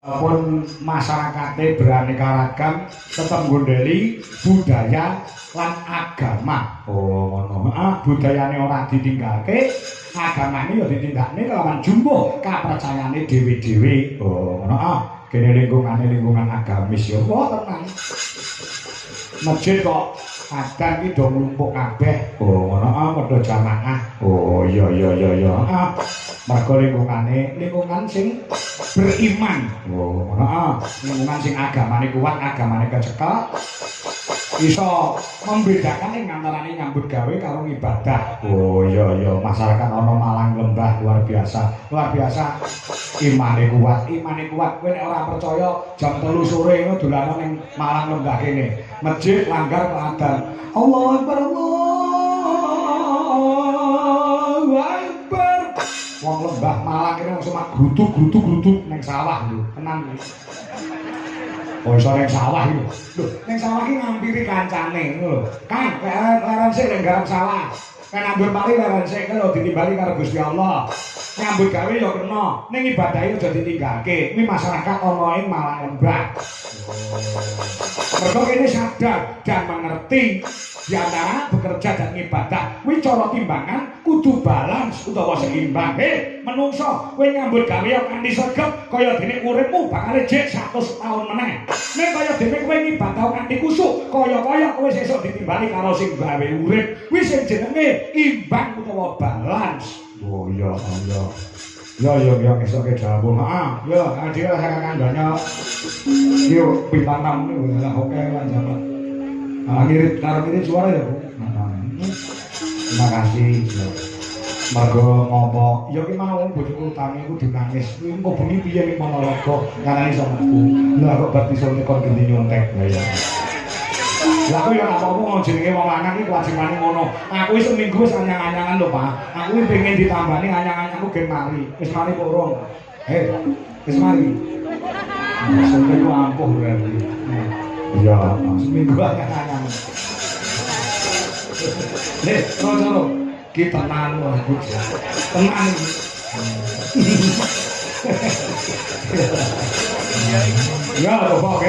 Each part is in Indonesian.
pun masyarakate beraneka ragam tetep nggondheli budaya lan agama. Oh ngono. Budayane ora ditinggalke, agamane ya ditindakne kelawan jumbuh kapercayane dhewe-dhewe. Oh ngono. Kene lingkungan agamis ya kok tenang. Masjid kok adan iki do nglumpuk kabeh. Oh ngono padha jamaah. Oh iya. Mergo lingkungan sing beriman. Oh ngono. Lingkungan sing agamane kuat, agamane kecekel. Iso membedakan ing antarane nyambut gawe karo ibadah. Oh iya masyarakat ana Malang Lembah luar biasa imane kuat kowe nek ora percaya jam 3 sore ngono dolanan ning Malang Lembah kene masjid langgar keadaan Allahu Akbar Allahu Akbar wong Lembah Malang kene langsung grutuk ning sawah lho tenang oh iso ning sawah iki lho ning sawah iki ngampiri kancane lho kan leren sik ning garap sawah kan ambur mari leren sik lho ditimbali karo Gusti Allah nyambut gawe ya kena ning ibadahe aja ditinggalke kuwi masyarakat ana ing Malang Lembah mergo kene sadar dan mengerti di antara bekerja dan ibadah kuwi cara timbangan kudu balance utawa seimbang menungso kowe nyambut gawe ya kanthi sregep kaya dene uripmu bakal jek 100 taun meneh nek kaya dene kowe ibadah kanthi kusuk kaya-kaya kowe sesuk ditimbali karo sing gawe urip kuwi sing jenenge imbang utawa balance. Oh iya. Ya kesoke jawab. Ya adil kakang banyak. Yo bintang tamu lah oke lan jabat. Ngirit karo ini suara ya, Bu. Terima kasih. Mergo ngopo, ya ki mau bojoku utami iku dinangis. Kuwi engko bengi piye ning Ponorogo ngarani samaku. Lah kok bar iso kon genti nyontek ya. Lah aku ya ora apa-apa jenenge wong lanang iki kewajibane ngono. Aku wis seminggu wis anyang-anyangan lho, Pak. Aku iki pengen ditambani anyang-anyangku gen mari. Wis mari kok urung. Wis mari. Sampai ku ampuh berarti. Iya, seminggu anyang-anyangan. Terus kita tenang aku. Tenang iki. Ya, oke.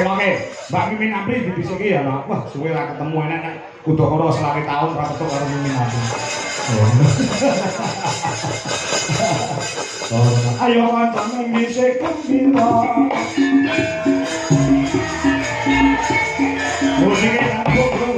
Mbak Mimin Apri dibisiki ya, Pak. Wah, suwe lah ketemu enak Udakara selari tahun ora ketemu karo Mimin Apri. Ayo kancane ngisik gembira. Musiknya nanggung, Bro.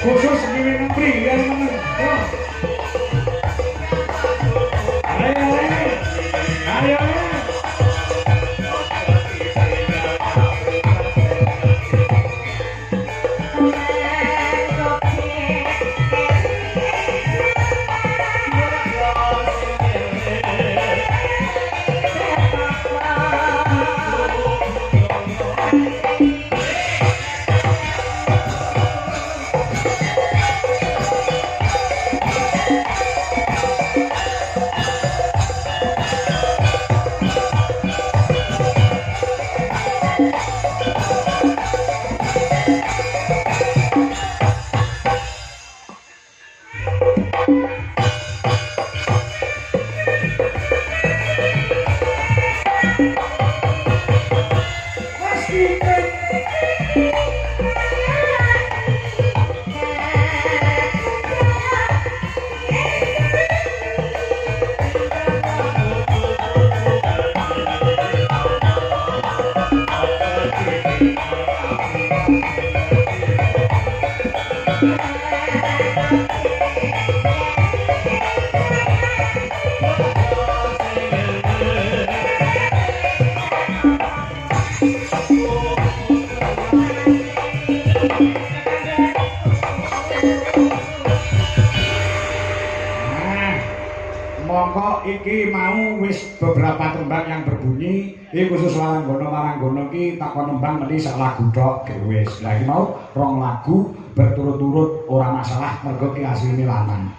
Khusus ngiwin ngepri yang meneng. Ayo. Ayo. Mongko iki mau wis beberapa tembang yang berbunyi iki khusus Waranggono iki tak kon nembang meni sak lagu tok wis. Lah iki mau rong lagu berturut-turut ora masalah mergo ki asline lanang.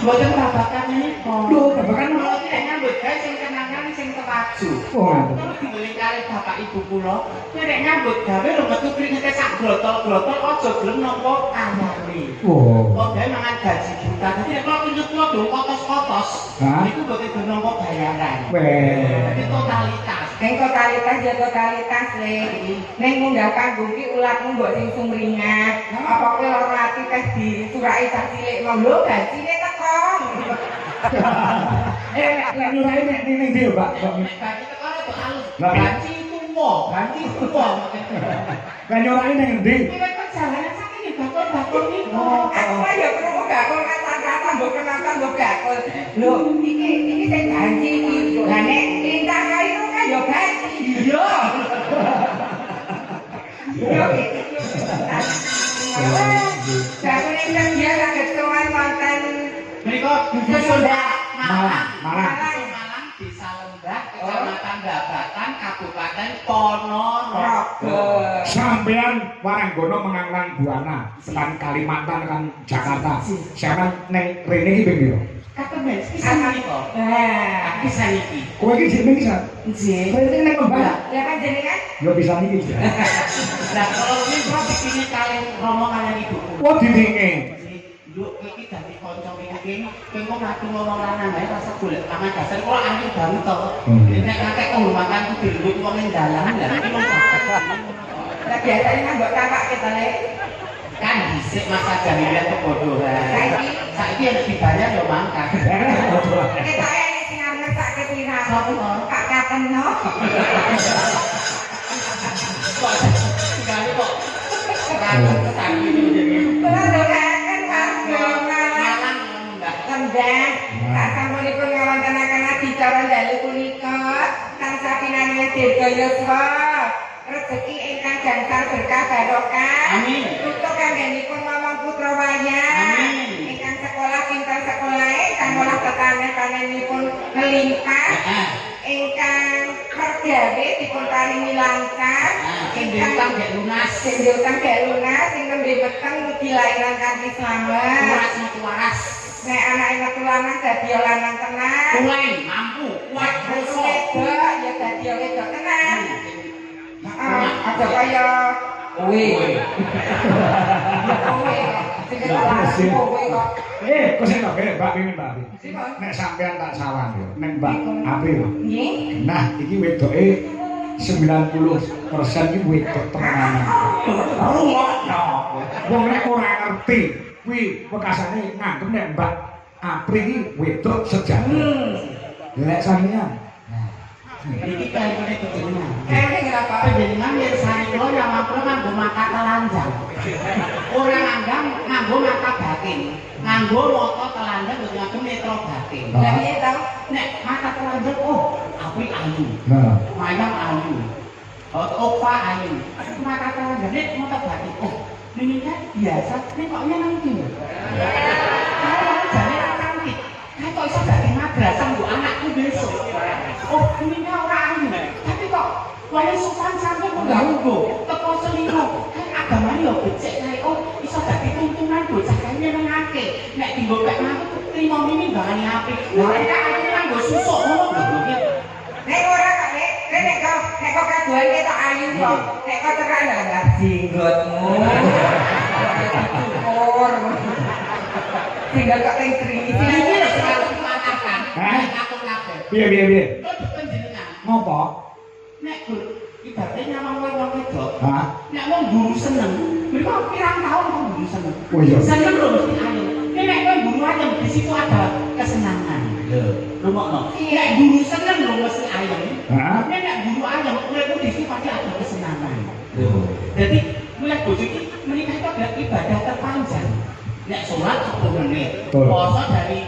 Mboten babakan menika. Lho, babakan kula iki nek nyambut gawe sing kenangan sing kewaju. Oh, kula dibeli kali bapak ibu kula, nek nyambut gawe lho metu kringete sak glotol-glotol aja gelem nampa kamari. Oh. Kok gawe mangan gaji juta. Dadi nek kula pinjut kula do kotos-kotos. Niku mboten do nampa bayaran. Weh. Iki totalitas. Neng totalitas ya totalitas le. Neng munggah panggung ki ulatmu mbok sing sumringah. Apa kowe ora ati teh disuraki cah cilik mau lho gajine teko. Lek nyurai nek ning ndi, Mbak? Gaji teko ora kok halus. Gaji tuwa. Lek nyurai ning ndi? Iki perjalanan saking bakul-bakul niku. Aku ya krungu gakul kata-kata mbok kenatan mbok gakul. Lho iki sing janji iki. Lah nek lintah kairu kan ya gaji. Iya. Yo iki. Saya nek dia kaget sowan wonten Menika Sunda Malang. Malang. Malang Desa Lembah, Kecamatan Babakan, Kabupaten Ponorogo. Sampean Waranggono mengangan Buana, tekan Kalimantan kan Jakarta. Sampean ning rene iki ping piro? Katemen pisan menika. Nah, Pisan iki. Kowe iki jeneng pisan. nggih. Rene ning Lembah. Ya kan jenengan Yo pisan iki. Lah kalau ini kula bikine kali ngomong kalian ibu kula. Wah ditinge. Yuk iki dadi kanca iki, engko mlaku ngomong lanang ae rasa golek pangan dasar kula anjing banget to. Nek kakek kehormatan kudu dilebut wong ning dalan lha iki mung lah biasanya kan mbok tapak kita le. kan dhisik masa jamilan kebodohan. Saiki yang dibayar yo mangkat. Kita ini sing ngersak kepira. Kak Kateno. Sekali kok. Sekarang kesani jadi. Peladakan warga Malang enggak. Kendang. Tak sampun ngawontenaken adicara dalu punika tansah pinangan dirga yuswa. Rezeki ingkang gangsal berkah barokah. Amin. Untuk kanggenipun Mamang Putra Wayah. Amin. Ingkang sekolah pinten sekolahe ingkang olah tetanen-tanenipun ngelimpah. Ingkang kerjawe dipun paringi lancar. Sing diutang gek lunas. Sing diutang gek lunas, sing nembe weteng mugi lairan kanthi slamet. Waras metu waras. Nek anake metu lanang dadi lanang tenan. Kulen mampu kuat Nek basa. wedok ya dadi wedok tenan. aja kaya kowe. Kowe kok. Sing ketok kowe kok. Kok sing kok Mbak Mimin Mbak. Nek sampean tak sawan yo, nek Mbak April. Nggih. Nah, iki wedoke 90% iki wedok temenan. Ngono. Wong nek ora ngerti, kuwi bekasane nganggep nek Mbak April iki wedok sejati. Lek sampean Iki kayaknya kejenengan. Kayaknya kenapa? Penjenengan yang sari kula yang ngapura nganggo mata telanjang. Ora nganggo mata batin. Nganggo mata telanjang kok nganggo netra batin. Lah piye to? Nek mata telanjang apik ayu. Nah, Mayang ayu. Opa ayu. Mata telanjang nek mata batin. Ini kan biasa, ini kok nyeneng iki. Kalau jane ra cantik. Kayak kok iso dadi madrasah nggo anakku besok. Ini ora ayu. Tapi kok wae sopan santun mengganggu. Teko selingkuh. Kan agamane yo becik kae. Iso dadi tuntunan bocah kae nyenengake. Nek dienggo pek mantu trimo mimi mbangane apik. Lah nek aku nganggo susuk ngono lho. Nek ora kok nek kok kaduan ketok ayu kok. Nek kok tekan lah jenggotmu. Syukur. Tinggal kok teng krini. Iki lho selalu dikatakan. Nek aku kabeh. piye? Kok penjenengan. Ngopo? Nek ibaratnya nyamang wong wedok. Hah? Nek wong guru seneng. Mereka pirang tahun wong guru seneng. Oh iya. Seneng lho mesti ayu. Nek wong guru ayam di situ ada kesenangan. Lho, rumokno. Nek guru seneng lho mesti ayam. Hah? Nek guru ayam kowe di situ pasti ada kesenangan. Jadi mulai bojo iki menikah itu adalah ibadah terpanjang. Nek sholat 10 menit. Betul. Puasa dari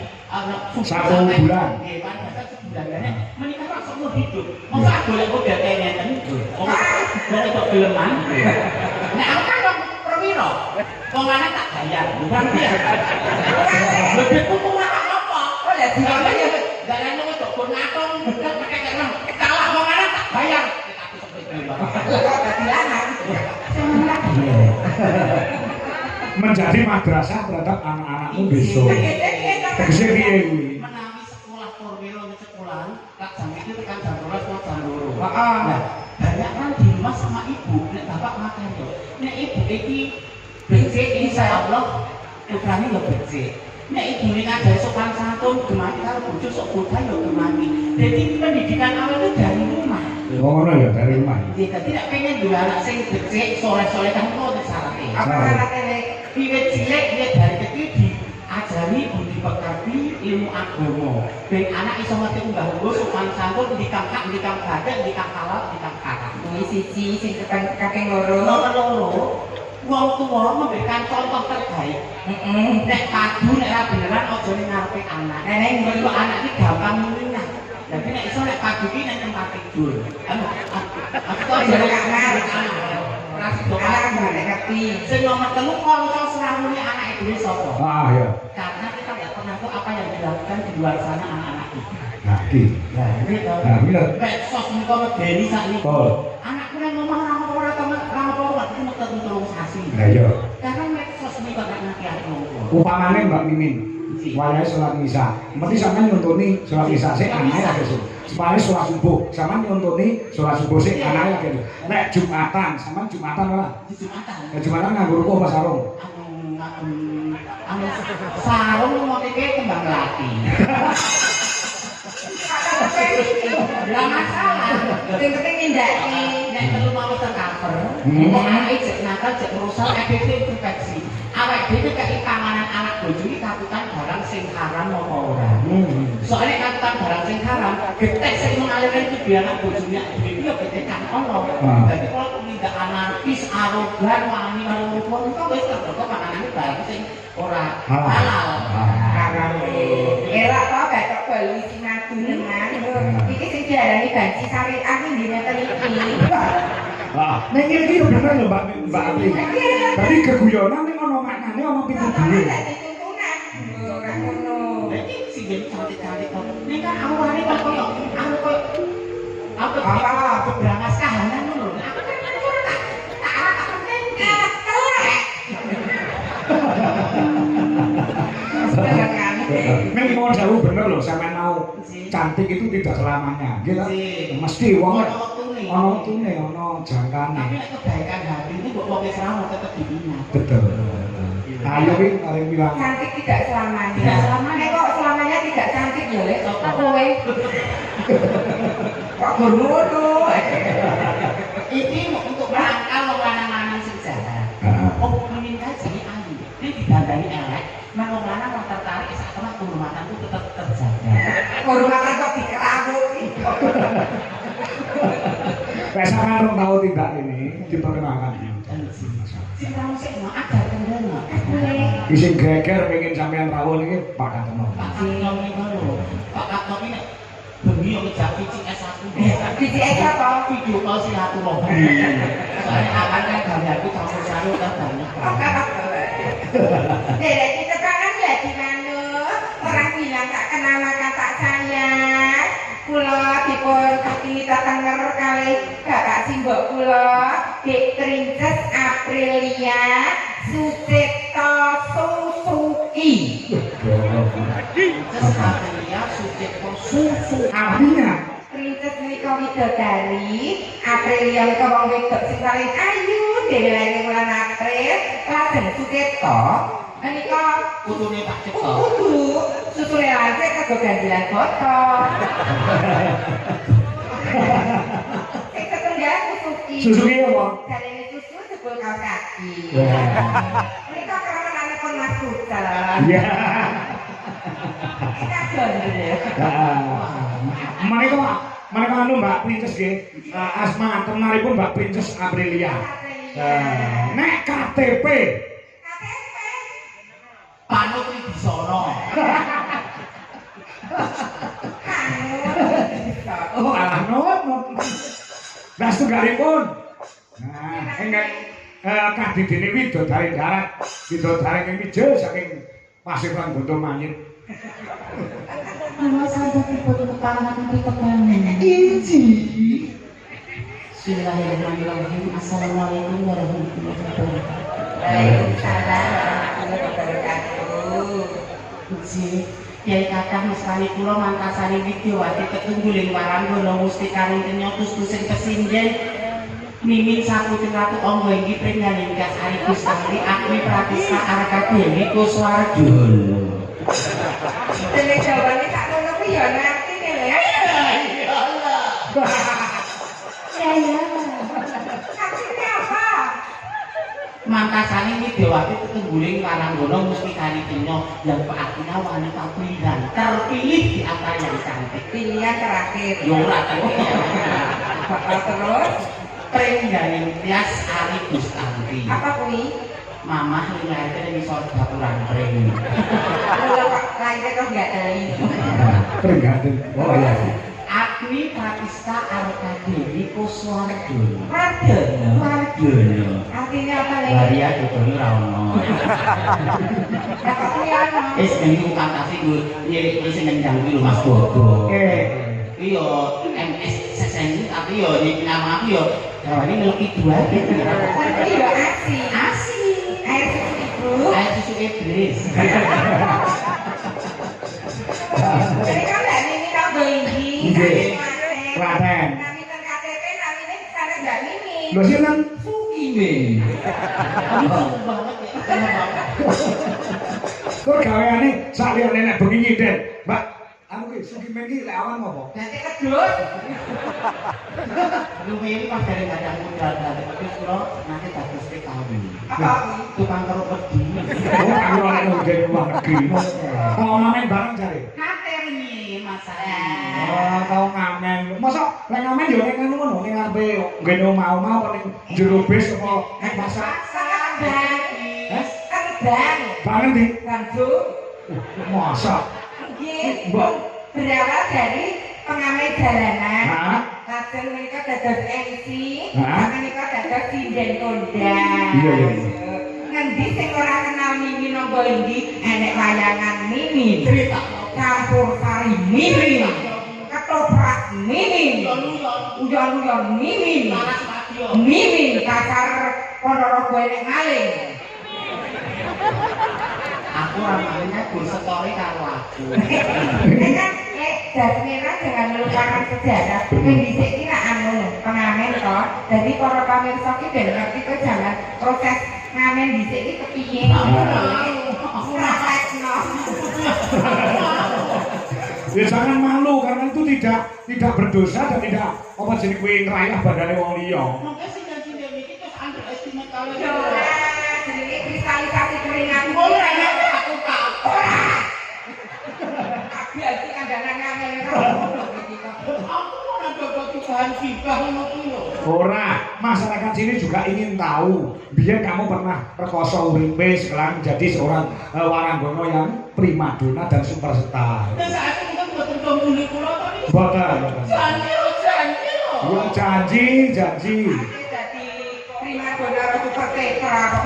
Satu bulan. Nggih, pancen sebulan. Menikah kok seumur hidup. Masa golek kok gak ngeten. Golek kok geleman. Nek aku kan wong perwira. Wong lanang tak bayar. Bukan dia. Lebih kuku apa? Oh lah diomong ya. Dalan kok kok ngakon dekat pakai kenang. Kalah wong lanang tak bayar. Aku seperti Kok dadi lanang. Menjadi madrasah terhadap anak-anakmu besok. Tegese piye kuwi? Menawi sekolah formil sekolah, tak jam itu tekan jam 12 atau jam 2. Heeh. Nah, banyak kan di rumah sama ibu, nek bapak makan yo. Nek ibu iki becik insyaallah putrane yo becik. Nek ibu ini ngajari sopan santun, gemati karo bojo sok bodha yo gemati. Jadi pendidikan awal itu dari rumah. Oh ngono ya dari rumah. Jika tidak pengen dua anak sing becik, soleh-soleh kan kok syaratnya. Apa syaratnya? Wiwit cilik dia dari kecil diajari budi pekerti ilmu agama. Ben anak iso ngerti unggah-ungguh sopan santun dikang hak, dikang badan, dikang halal, dikang haram. Kuwi siji sing tekan kaping loro. Nomor loro, wong tuwa memberikan contoh terbaik. Nek padu nek ra beneran aja ning ngarepe anak. Nek nggo anak iki gampang meninggal. Jadi nek iso nek padu iki ning tempat tidur. Aku kok jare kamar. Anak gak ngerti. Sing nomor 3 kanca serawune anak itu sapa? Ah ya. Karena kita nggak pernah tahu apa yang dilakukan di luar sana anak-anak itu. Nah iki. Nah, ini tahu. Nah bener. Medsos nika medeni sak niku. Betul. Anakku nang ngomong ora apa itu metu tulung sasi. Nah iya. Karena medsos nika gak ngerti aku ngomong. Upamane Mbak Mimin, wayahe sholat Isya. Mesti sampean nyontoni sholat Isya sik anake lagi su. Supaya sholat subuh, sampean nyontoni sholat subuh sik anake lagi. Nek Jumatan, sampean Jumatan ora? Di Jumatan. Nek Jumatan nganggo ruko apa sarung? Anu sarung mau iki kembang melati. Enggak masalah. Sing penting nindaki. Nek perlu mau tercover. Kok anak cek nakal cek merusak EDT infeksi. Awak dhewe kaki panganan anak bojo iki kakutan barang sing haram apa ora. Soalnya kakutan barang sing haram, getek sing mengalirkan itu biar anak bojone dhewe yo getek kan ono. Dadi kalau tidak anarkis, arogan, wani karo wong itu wis tergoda panganane barang sing ora halal. Haram. Elak to gak balu sing ngadu nengan. Iki sing diarani banci syariah iki ndine teliti. Ah, nek iki yo bener lho Mbak Ati. Berarti keguyonan ning ono maknane ono pitulunge. Ora ngono. Iki sing jadi cantik-cantik kok. Nek kan awalane kok koyo apa berangas kahanan ngono. Aku kan ora tak penting. Nek mau jauh bener loh, sampean mau cantik itu tidak selamanya. Nggih ta? Mesti wong wektune. Ana wektune, ana jangkane. Tapi nek kebaikan hati itu mbok wong wis ora tetep dibina. Betul. Ayo ki arep bilang. Cantik tidak selamanya. Tidak selamanya. Kok selamanya tidak cantik ya, Lek? Apa? Kowe. Kok ngono? Iki untuk merangkal wong lanang-lanang sing jahat. Heeh. Oh, meninggal jadi ayu. Ini didandani elek, men wong lanang ora tertarik sak temen kehormatan itu tetap terjaga. Kehormatan kok dikerawuti. Pesangan rong tahu tidak ini diperkenalkan. Sing tahu sik mau ada kendala. Ising geger pengen sampean rawuh iki Pak Katno. Pak Katom iki lho. Pak Katom iki nek bengi yo ngejak picik S1. Biji eka apa? Video call silaturahmi. Soale akan kan gaweanku campur sari kan banyak. Dek, kita kangen ya di mana? Orang bilang tak kenal maka tak sayang. Kula dipun kakita tenger kali bapak simbok kula Dek Princess Aprilia Sucipto Susuki. Terus Aprilia Sucipto Susu. Artinya Princess menika widodari, Aprilia menika wong wedok sing paling ayu dhewe lahir bulan April, lajeng Sucipto menika Putune Pak Cipto. kudu susune lancip kanggo ganjilan foto. Sing ketunggal Suzuki. Suzuki apa? Jarene susu jebul kaos kaki. Wah. Menika kerananipun Mas Putra. Iya. Kita gondel. Mereka anu Mbak Princess nggih. Asma temenaripun Mbak Princess Aprilia. Nek KTP Panut Wibisono. oh alah not. Lah setunggalipun. Nah, enggak kadidene widodari darat, widodari ing Mijo saking Pasiran Bondo Manyit. Ana sampe tipe-tipe kalangan kita banget. Inji. Bismillahirrahmanirrahim. Assalamualaikum warahmatullahi wabarakatuh. Waalaikumsalam warahmatullahi wabarakatuh. Uji, Kyai Kakang mestani kula mangkasani Widyawati ketungguling Waranggono Musti Karung Kenyotus Kusing Pesinjen Mimin Saputing Ratu Angga inggih pringganing gas Ari Gusti Agni Pratista Arkadeni Kuswardono. Dene jawabannya tak ngono kuwi ya ngerti nih lho ya. Ya. Artinya apa? Mangkasani Widyawati ketungguling Waranggono Musti Karikenya yang artinya wanita pilihan terpilih di antara yang cantik. Pilihan terakhir. Yo ora Bakal terus pringganing tias Ari Gustanti. apa kuwi? Mamah ngelairke ning isor dapurang pring. Kula kok lahirnya kok enggak dari. Tergantung. Oh iya. Agni Pratista Arkadeni Kuswardono. Waduh. Wardono. Artinya apa lagi? Maria Dodoni ra ono. Dapat kuwi ana. Wis jenenge kantasi ku nyirik sing ngendang kuwi lho Mas Bogo. Iya, MS Sesen tapi yo di nama aku yo jawane ngeleki dua gitu. Iya asih. Asih. Air susu ibu. Air susu iblis. Jadi kan Mbak Mimi tau Boinggi. Nggih. Klaten. Nami ten KTP namine sana Mbak Mimi. Lho sinten? Sukime. Aduh sumpah banget ya. Sama banget. Kok gaweane sak liyane nek bengi nyindet, Mbak. Anu ki Sukimen ki lek awan apa? Nanti kedus. Lume ini pas dari kadang putra tapi kula nanti bagus TKW. Apa kuwi? Tukang keruk wedi. Oh, kanggo ana ngene luar negeri. Oh, ngamen bareng jare. Kater nih masalah. Oh, tau ngamen. Mosok lek ngamen yo ning ngono ning ngarepe ngene omah-omah apa ning jero bis apa ning pasar. Terbang. Terbang. Banget di. Bantu. Masa. Nggih. Mbak. Berawal dari pengamen jalanan. Hah? Lajeng menika dados MC. Hah? Menika dados sinden kondang. Iya, iya. Ngendi sing ora kenal Mimi napa endi enek wayangan Mimi. Cerita. Campur sari Mimi. Ketoprak Mimi. Uyon-uyon Mimi. Panas radio. Mimi pasar Ponorogo enek maling. Aku ramainya bersetori karo aku. Ini kan Jasmina jangan melupakan sejarah. Yang dhisik ki rak anu pengamen toh. Jadi para pamirsa ki ben ngerti tuh jangan proses ngamen dhisik iki kepiye. Ora tekno. Ya jangan malu karena itu tidak berdosa dan tidak apa jeneng kuwi ngrayah badane wong liya. Mungkin sing janji dhewe iki terus underestimate kali. Ora jenenge kristalisasi keringat. Ora aku tak. Biasa kandangan ngamen Aku ora dadi bahan gibah ngono kuwi lho. Ora, masyarakat sini juga ingin tahu. Biar kamu pernah rekoso uripe sekarang jadi seorang waranggono yang primadona dan superstar. Dan saat itu kan buat pembuli kula tadi. Boten. Janji loh. Ya janji. jadi primadona super tetra.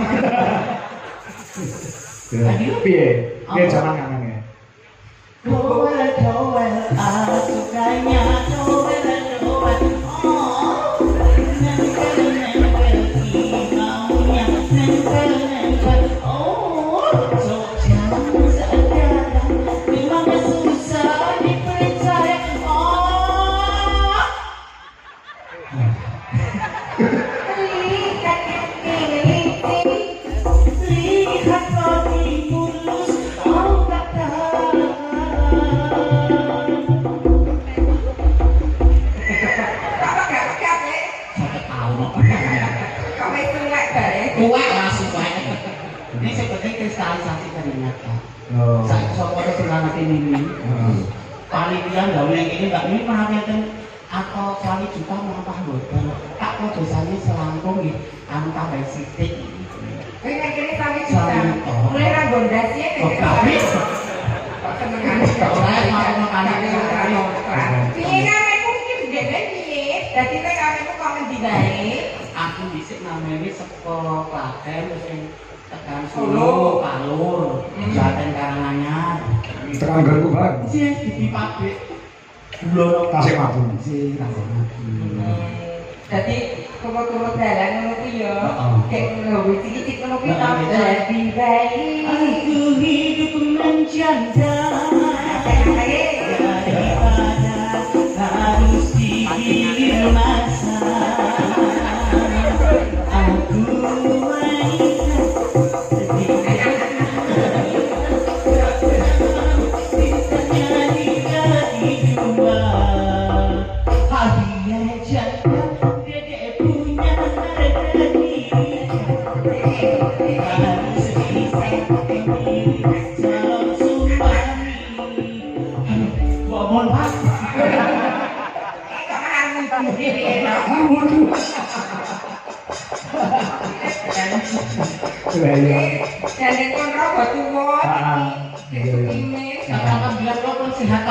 Piye? Piye cara ngangane? Doel, aku sukanya doel. Oh, nempel. Oh, so jangan sekarang memang susah dipercaya. Oh, lihat kaki mulus, oh kata. Kuat langsung baik. Ini seperti kristalisasi keringat ya. Saya soal serangan ini. Panitia gawe ini mbak ini perhatian atau kali juta mengapa boten? Tak kok dosanya selangkung gitu. Anu tambah sitik. Pengen kene sampe juta. Mulai ra gondasi ya Tapi senengan orang mau makan piye kamenku iki gede piye? Dadi nek kamenku kok ngendi bae? aku dhisik namanya saka Klaten sing tekan Solo, Palur, Jaten Karanganyar. Tekan garku bareng. Sih di pabrik gula Tasik Madu. sih rasane. Dadi kumut-kumut dalan ngono kuwi ya. Heeh. Kayak ngono cicit ngono kuwi Heeh, ta. beda. Dadi bayi. Aku hidup menjanda daripada harus dikirim masa. Aku Dan kontrol batuwot.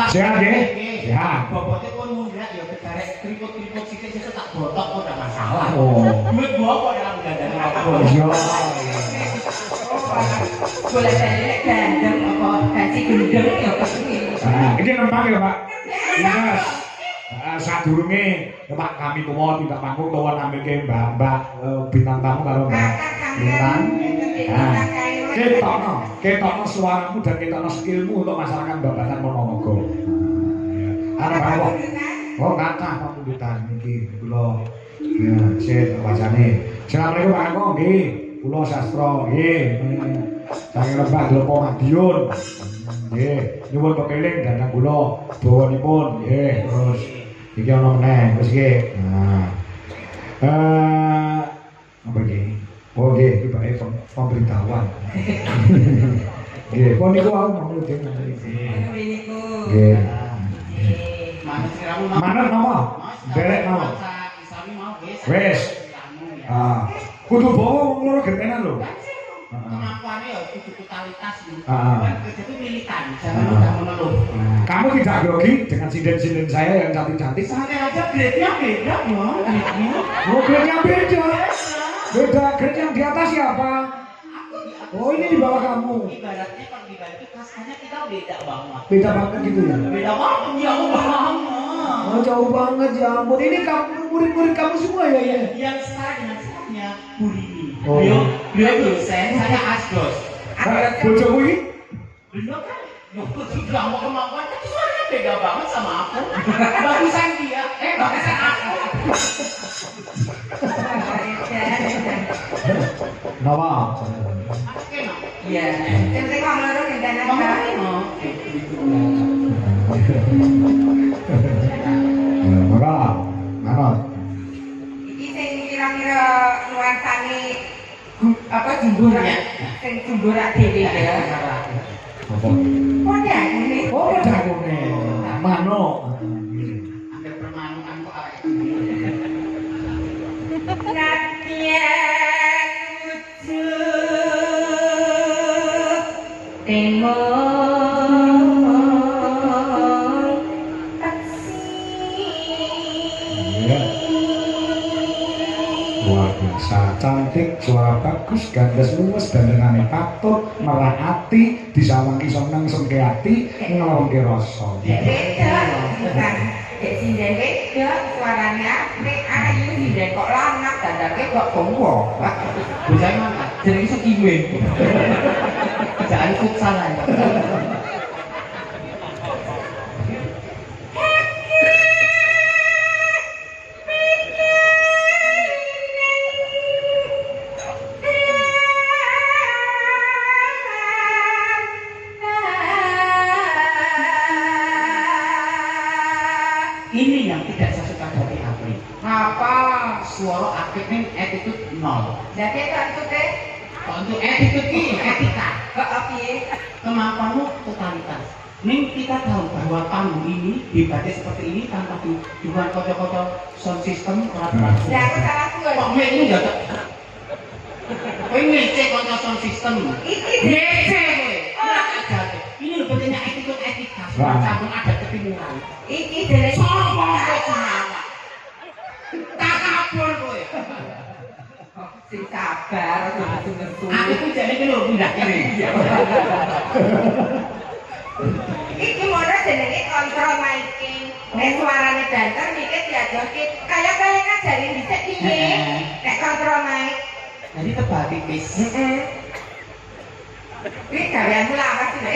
Sehat nggih? Sehat. Bobotnya pun mudah ya kegarek tripod-tripod sithik sesuk tak botok kok ora masalah. Oh. Duit gua kok dalam gandane apa. Iya. Boleh balik gandeng apa gaji gendeng ya kesuwi. Nah, ini nembang ya, Pak. Yes. Sadurunge Pak kami tuwa tidak panggung tuwa nampilke Mbak bintang tamu karo Mbak Bintang. Nah, ketokno suaramu dan ketokno skillmu untuk masyarakat Babatan Ponorogo. Arep apa? Oh, kathah pamundhutan niki kula. Ya, sik wacane. Assalamualaikum Pak Kang nggih. Kula sastra nggih. Saking Lembah Dlopo Madiun. Nggih, nyuwun kepiling dhateng kula bawanipun nggih. Terus iki ana meneh wis nggih. Nah. Apa iki? Oh nggih, iki bae pemberitahuan. Nggih, kok niku aku mau dhewe niki. Nggih. Manut siramu mau. Manut napa? Derek napa? Isami mau wis. Wis. Kudu bawa wong loro gentenan lho. Kemampuannya ya kudu totalitas gitu. Ah. Itu militan, jangan mudah mengeluh. Kamu tidak grogi dengan sinden-sinden saya yang cantik-cantik? Saya aja grade-nya beda ya, grade-nya. Oh, grade-nya beda. Beda, grade yang di atas siapa? Oh, ini di bawah kamu. Ibaratnya kalau dibantu kastanya kita beda banget. Beda banget gitu ya? Beda banget, jauh banget. Oh, jauh banget ya ampun. Ini kamu murid-murid kamu semua ya? Yang setara dengan saya Burini. Oh. Beliau dosen, saya asdos. Bojomu ini? Beliau kan, sudah mau kemampuan, tapi suaranya Tega banget sama aku. Bagusan dia, bagusan aku. Napa? Oke, no. Iya. Yang penting kamu loro gendang Mama apa? ini. Maka, manut. Iki sing kira-kira nuansane apa jumburak. Sing jumburak dhewe ya. Apa? Kok ngene? Oh, dagune. Manuk. Ada permanukan kok awake dhewe. Nadyan wujud temong Iya. Luar biasa cantik, suara bagus, gandes luwes, dandengane patut, merah ati, disawangi seneng sengke ati, ngelongke rasa. Dek bukan dek sinden wedok suarane apik ayu sinden kok lanang dandake kok bongko. Bocah mana? Jenenge sekiwe. Jangan futsal aja. Ini yang tidak saya suka dari Apri. Apa? Suara Apri ini attitude nol. Jadi tentu deh Kalau untuk attitude ini etika, kok piye? kemampuanmu totalitas. Ning kita tahu bahwa panggung ini dibaca seperti ini tanpa dukungan kocok-kocok sound system alat-alat. Lah aku salah suwe. Kok gue ini enggak? Kowe ngecek kocok sound system. Iki Ngecek kowe. Ora aja. Ini lho pentingnya attitude etika. Campur ada ketimuran. iki dene Sombong kowe semua. Tak kabur kowe. sing sabar nesu-nesu. Aku tuh jadi ki lho pindah kene. Iki mono jenenge kontrol miking. Nek suarane banter mikir diajoke kaya-kaya ngajarin dhisik piye. Nek kontrol mic. Jadi tebal tipis. Heeh. Iki gaweanmu lama sih, Nek.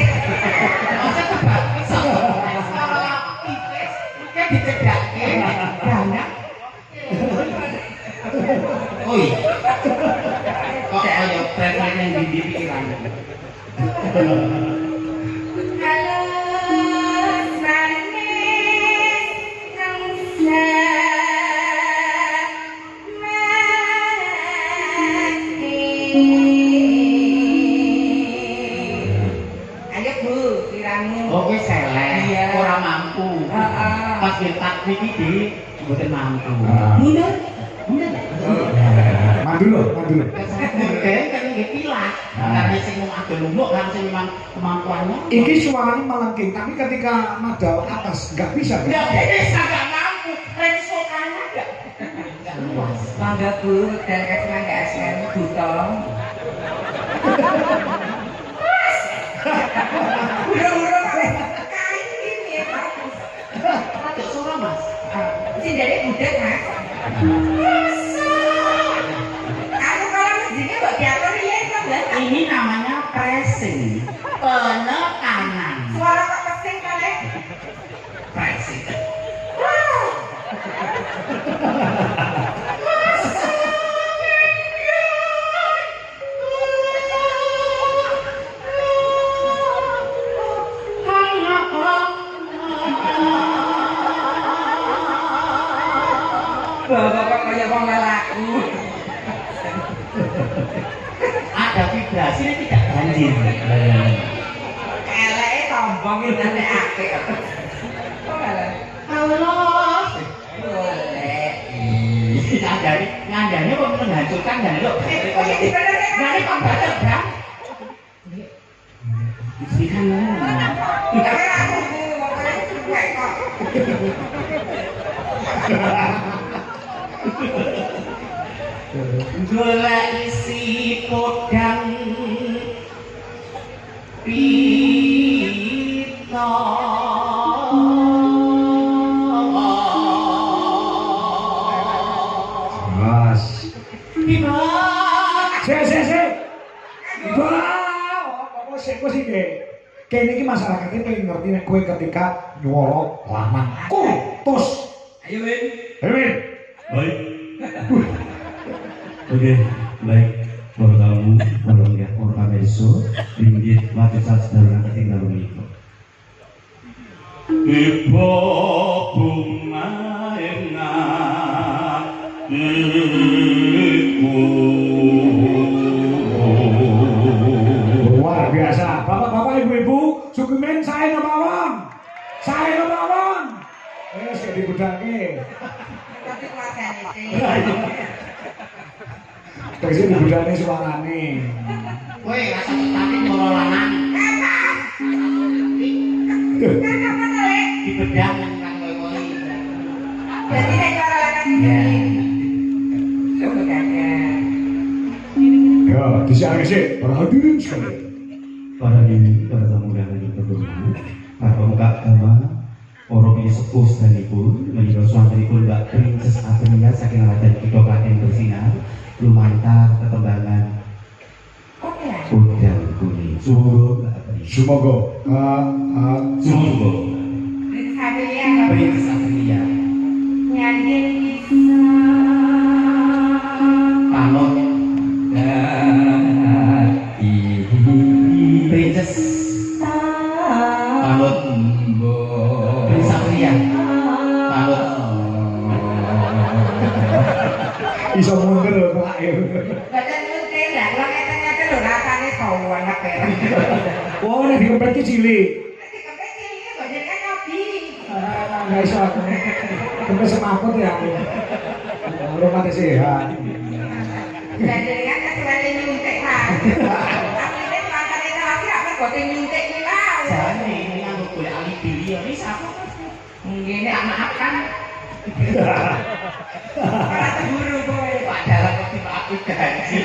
Masa tebal tipis. Suara tipis. Kayak dicedake. Banyak. Oi. Kok kaya preferensi yang di pikiran. Halus manis nangsa mati. Ayo Bu, siramu. Oke seleh, Iya. ora mampu. Heeh. Pas getak niki di mboten mampu. Ah. Mundur. Mundur. Mandu lho. Kan nggih pilah. Karena sing mau ado lumbuk kan sing memang kemampuannya. Iki suaranya melengking, tapi ketika madal atas nggak bisa kan? Nggak bisa, nggak mampu. Range vokalnya nggak luas. Mangga Bu, dan kasih mangga asmen butong. Udah kain ini ya bagus. Rada suara mas. Sini dari budak Mas. Aku kalau mestinya buat diatur ya kan bahasa. Ini namanya pressing. Penekanan. Suara kok pesing kalian? Pressing. Bapak kayak wong lelaku. Ada vibrasi ini tidak banjir. Eleke sombong iki nanti akeh. Kok malah Allah. boleh. Ngandani kok menghancurkan dan lo. Kok iki bener Ngandani kok baca bang. Bisikan Tapi aku pokoknya cuek kok. golek isi podang pita Mas. pita Se. Wah, apa sih kok sih ke? Kene iki masyarakatnya pengen ngerti nek kowe ketika nyuara lanang kutus. Ayo Win. Ayo Win. Baik. Oke, baik. Para tamu, para lihat, para pamirsa, inggih watesan sedaya ketinggal menika. Ibu bunga enak luar biasa. Bapak-bapak, ibu-ibu, Sukimen saya mawon. Saya mawon. Sik dibudake. Tapi keluargane iki. Terus dibudake suarane. Kowe rasa tapi moro lanang. Kenapa Lek? Di bedang nang kowe. Jadi nek cara lanang iki. Sudah kakek. Ya, disiarke sik para hadirin sekalian. Para diri, para tamu yang hadir berkumpul, para pemuka agama, para penyesepuh sedanipun, menika swantenipun Mbak Princess Aprilia saking Raden Kabupaten Bersinar, lumantar ketembangan Oke. Udang Kuning. Sumoga Mbak Aprilia. Sumoga Sumoga Satria Princess Aprilia nyanyi bisa. panut dadi Princess panut Princess Aprilia panut iso mundur kok. Badan mungkin lah, kalau ngeten-ngeten lho rasane sawan apa ya. Oh, nek dikempet ki cilik. Nanti kepecil ini badan kan nyobi. Nggak iso aku. Kempet semaput ya aku. Rumah sehat. Badan kan kesuwen nyuntik lah. Tapi ini rasane lagi apa kok nyuntik ki lah. Jane ini nganggo golek alibi liya iki sapa? Mungkin anak kan Ora cemburu kowe, padahal kok tiba aku gaji.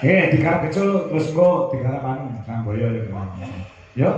Ya. Digarap kecil terus engko digarap anu Samboyo ya kemana. Yo.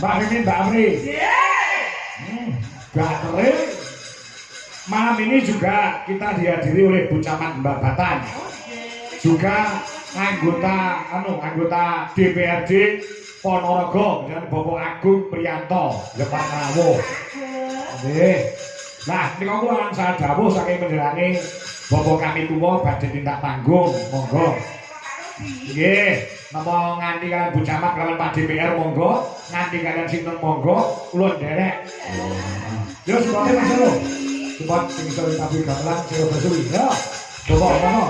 Mbak Rini, Mbak Amri. Gatel. Malam ini juga kita dihadiri oleh Bu Camat Mbak Batan. Juga anggota DPRD Ponorogo dan Bapak Agung Priyanto Jepang Rawo. Nggih. Nah, nika kula langsung dawuh saking menjelangi Bapak kami tuwa badhe tindak panggung, monggo. Nggih, napa nganti kalian Bu Camat kalian Pak DPR monggo, nganti kalian sinten monggo, kula nderek. Yo supaya Mas Lho. Cepat sing iso tapi gamelan sira basuwi. Yo. Coba ngono.